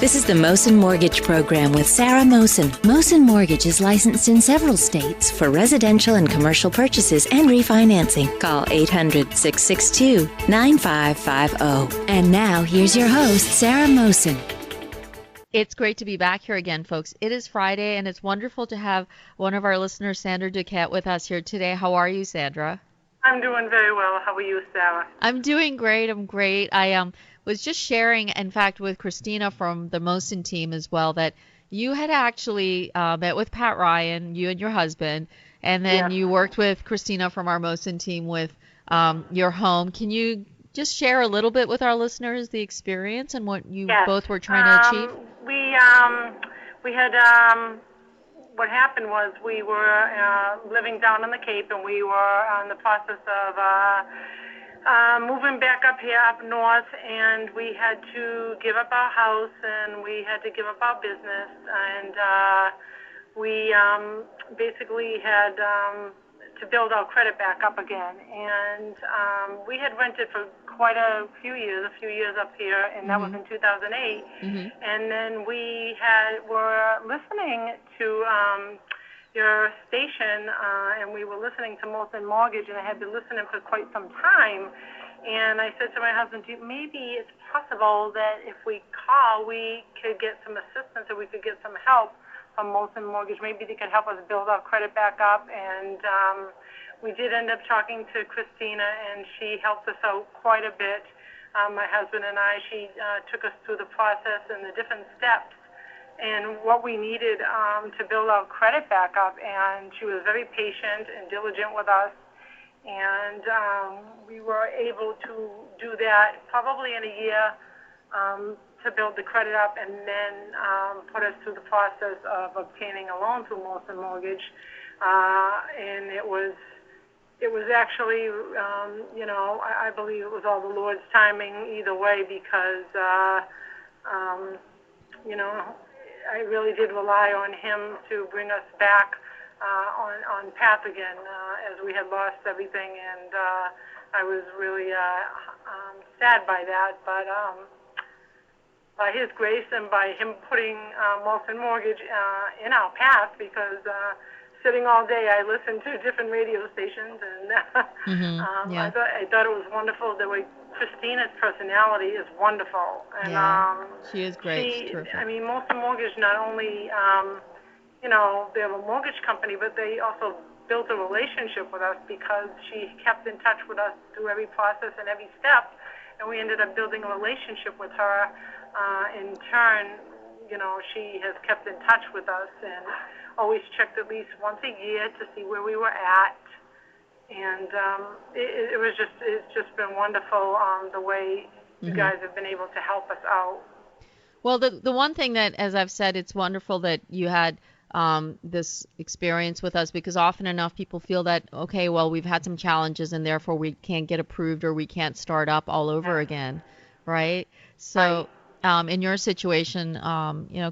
This is the Mohsin Mortgage Program with Sarah Mohsin. Mohsin Mortgage is licensed in several states for residential and commercial purchases and refinancing. Call 800-662-9550. And now, here's your host, Sarah Mohsin. It's great to be back here again, folks. It is Friday, and it's wonderful to have one of our listeners, Sandra Duquette, with us here today. How are you, Sandra? I'm doing very well. How are you, Sarah? I'm doing great. I'm great. I was just sharing, in fact, with Christina from the Mohsin team as well, that you had actually met with Pat Ryan, you and your husband, and then you worked with Christina from our Mohsin team with your home. Can you just share a little bit with our listeners the experience and what you both were trying to achieve? We had what happened was we were living down on the Cape, and we were in the process of moving back up here up north, and we had to give up our house, and we had to give up our business, and we basically had to build our credit back up again. And we had rented for quite a few years up here, and that was in 2008. And then we were listening to your station, and we were listening to Mohsin Mortgage, and I had been listening for quite some time. And I said to my husband, maybe it's possible that if we call, we could get some assistance, or we could get some help from Mohsin Mortgage. Maybe they could help us build our credit back up. And we did end up talking to Christina, and she helped us out quite a bit. My husband and I, she took us through the process and the different steps and what we needed to build our credit back up. And she was very patient and diligent with us. And we were able to do that probably in a year to build the credit up, and then put us through the process of obtaining a loan through Mohsin Mortgage. And it was actually, I believe it was all the Lord's timing either way, because, I really did rely on Him to bring us back on path again, as we had lost everything, and I was really sad by that. But by His grace and by Him putting Mohsin Mortgage in our path, because sitting all day, I listened to different radio stations, and I thought it was wonderful. The way Christina's personality is wonderful, and she is great. She's terrific. I mean, Mohsin Mortgage not only they're a mortgage company, but they also built a relationship with us, because she kept in touch with us through every process and every step, and we ended up building a relationship with her. In turn, she has kept in touch with us and always checked at least once a year to see where we were at. And it's just been wonderful the way you guys have been able to help us out. Well, the one thing that, as I've said, it's wonderful that you had this experience with us, because often enough people feel that, okay, well, we've had some challenges and therefore we can't get approved, or we can't start up all over again, right? So in your situation,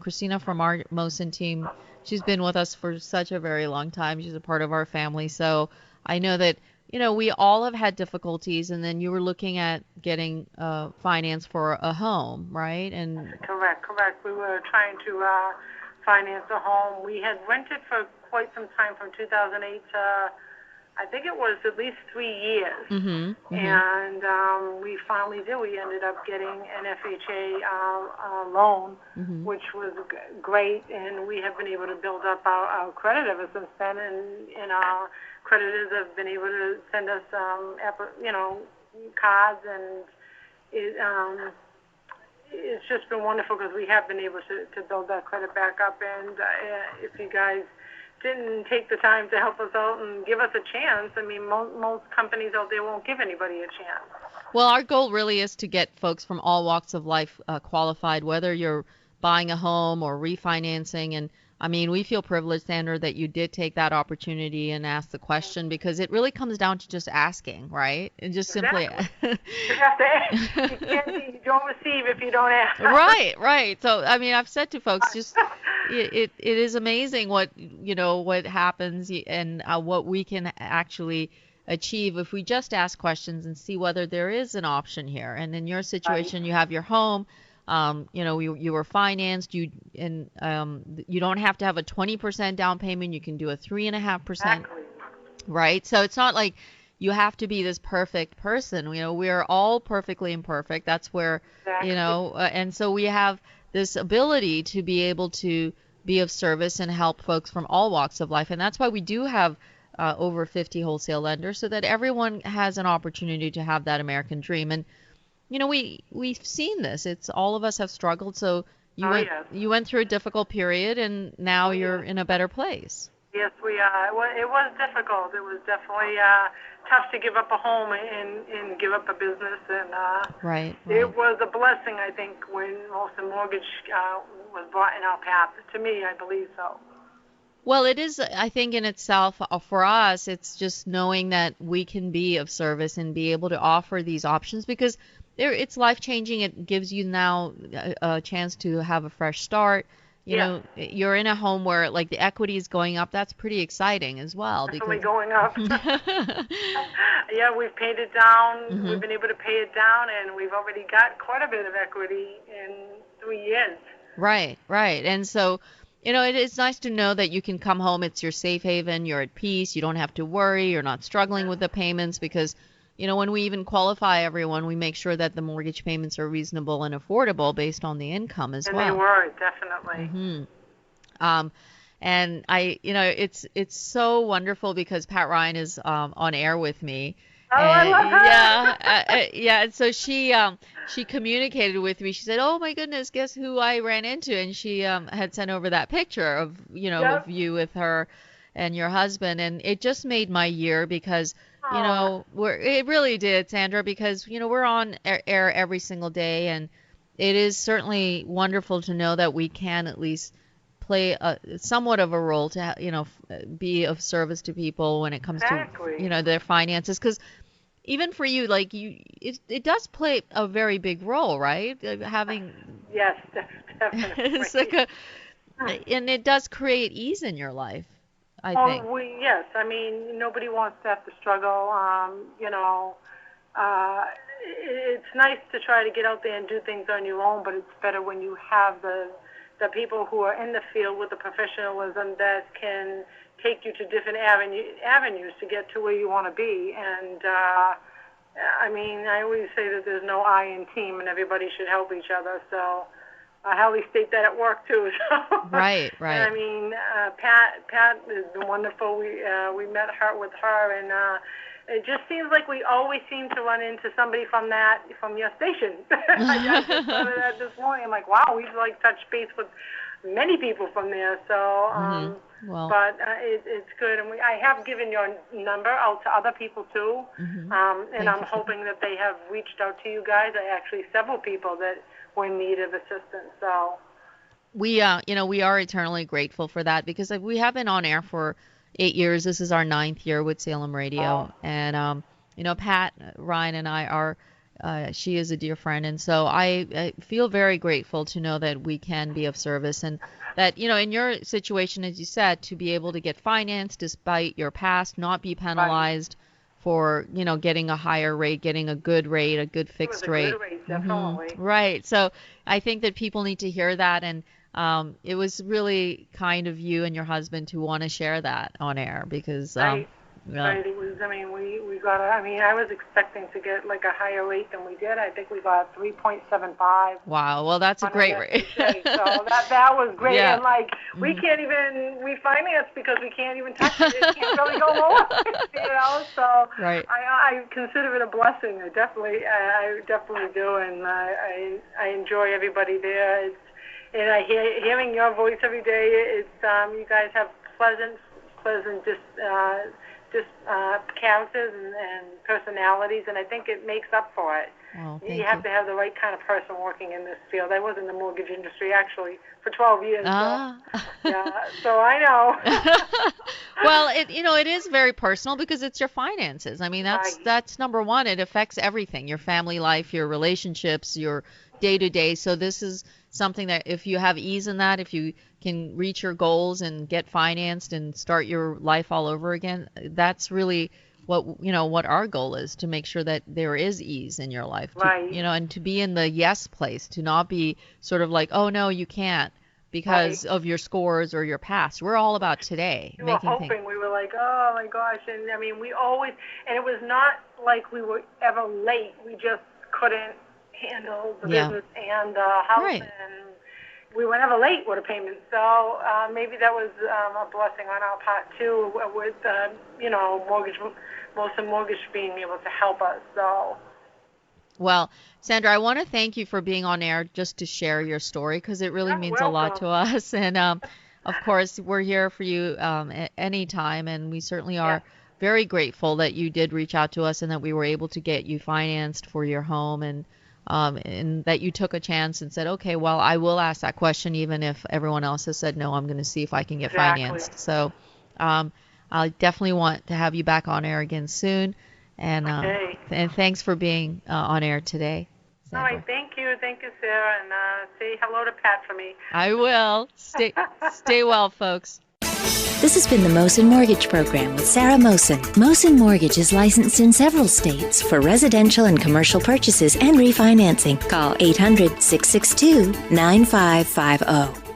Christina from our Mohsin team, she's been with us for such a very long time. She's a part of our family. So I know that, we all have had difficulties, and then you were looking at getting finance for a home, right? And Correct. We were trying to finance a home. We had rented for quite some time, from 2008 to, I think it was at least 3 years. And we finally did. We ended up getting an FHA loan, which was great, and we have been able to build up our credit ever since then, and our creditors have been able to send us, cards, and it's just been wonderful, because we have been able to build that credit back up. And if you guys didn't take the time to help us out and give us a chance, I mean, most companies out there won't give anybody a chance. Well, our goal really is to get folks from all walks of life qualified, whether you're buying a home or refinancing. And I mean, we feel privileged, Sandra, that you did take that opportunity and ask the question, because it really comes down to just asking, right? And just simply you have to ask. You don't receive if you don't ask. Right. So I mean, I've said to folks, just it is amazing what happens, and what we can actually achieve if we just ask questions and see whether there is an option here. And in your situation, you have your home. you were financed, you don't have to have a 20% down payment. You can do a 3.5%. Exactly. Right? So it's not like you have to be this perfect person. We're all perfectly imperfect. That's where, Exactly. And so we have this ability to be able to be of service and help folks from all walks of life. And that's why we do have over 50 wholesale lenders, so that everyone has an opportunity to have that American dream. And we've seen this. It's all of us have struggled. So Yes. you went through a difficult period, and now you're in a better place. Yes, we are. Well, it was difficult. It was definitely tough to give up a home and give up a business, and Right. it was a blessing, I think, when Mohsin Mortgage was brought in our path. To me, I believe so. Well, it is, I think, in itself, for us, it's just knowing that we can be of service and be able to offer these options, because it's life-changing. It gives you now a chance to have a fresh start. You're in a home where like the equity is going up. That's pretty exciting as well. Definitely going up. Yeah, we've paid it down. Mm-hmm. We've been able to pay it down, and we've already got quite a bit of equity in 3 years. Right. And so, it's nice to know that you can come home. It's your safe haven. You're at peace. You don't have to worry. You're not struggling with the payments, because when we even qualify everyone, we make sure that the mortgage payments are reasonable and affordable based on the income as well. And they were, definitely. Mm-hmm. And it's so wonderful because Pat Ryan is on air with me. Oh, I love her. Yeah. And so she communicated with me. She said, "Oh my goodness, guess who I ran into?" And she had sent over that picture of Yep. of you with her and your husband, and it just made my year, because it really did, Sandra, because we're on air every single day, and it is certainly wonderful to know that we can at least play somewhat of a role to be of service to people when it comes Exactly. to their finances, because even for you, like it does play a very big role, right? Having Yes, definitely. it's like and it does create ease in your life, I think. Yes. I mean, nobody wants to have to struggle. It's nice to try to get out there and do things on your own, but it's better when you have the people who are in the field with the professionalism that can take you to different avenues to get to where you want to be. And I mean, I always say that there's no I in team, and everybody should help each other. So I highly state that at work too. So. Right. I mean, Pat has been wonderful. We met with her, and it just seems like we always seem to run into somebody from your station. I just thought of that this morning. I'm like, wow, we've like touched base with many people from there. So, but it's good, and I have given your number out to other people too, and I'm hoping that they have reached out to you guys. Actually, several people that were in need of assistance. So. We are eternally grateful for that, because we have been on air for 8 years. This is our 9th year with Salem Radio. And, Pat Ryan and I are, she is a dear friend. And so I feel very grateful to know that we can be of service, and that, in your situation, as you said, to be able to get financed despite your past, not be penalized for, getting a higher rate, getting a good rate, a good fixed rate. Good rate, definitely. Right. So I think that people need to hear that. And it was really kind of you and your husband to want to share that on air, because Right. It was. I mean, we got. I was expecting to get like a higher rate than we did. I think we got 3.75. Wow. Well, that's a great rate. So that was great. Yeah. And like we can't even refinance because we can't even touch it. It can't really go lower. So right. I consider it a blessing. I definitely do, and I enjoy everybody there. And hearing your voice every day. It's you guys have pleasant characters and personalities, and I think it makes up for it. Oh, you have to have the right kind of person working in this field. I was in the mortgage industry actually for 12 years. So I know. Well, it is very personal, because it's your finances. I mean, that's number one. It affects everything: your family life, your relationships, your day-to-day. So this is something that if you have ease in that, if you can reach your goals and get financed and start your life all over again, that's really what our goal is, to make sure that there is ease in your life, Right. and to be in the yes place, to not be sort of like, oh no, you can't because of your scores or your past. We're all about today, We were making hoping. things. We were like, oh my gosh, and I mean, we always, and it was not like we were ever late. We just couldn't handle the Yeah. business and the house, Right. and we were never late with a payment. So maybe that was a blessing on our part too, with Mohsin Mortgage being able to help us. So. Well, Sandra, I want to thank you for being on air just to share your story, because it really You're means a lot to welcome. us. And of course, we're here for you anytime, and we certainly are Yeah. very grateful that you did reach out to us and that we were able to get you financed for your home, and that you took a chance and said, okay, well, I will ask that question even if everyone else has said no. I'm going to see if I can get Exactly. financed. So I definitely want to have you back on air again soon. Okay. And thanks for being on air today, All Sandra. right. Thank you, Sarah, and say hello to Pat for me. I will. Stay well, folks. This has been the Mohsin Mortgage Program with Sarah Mohsin. Mohsin Mortgage is licensed in several states for residential and commercial purchases and refinancing. Call 800-662-9550.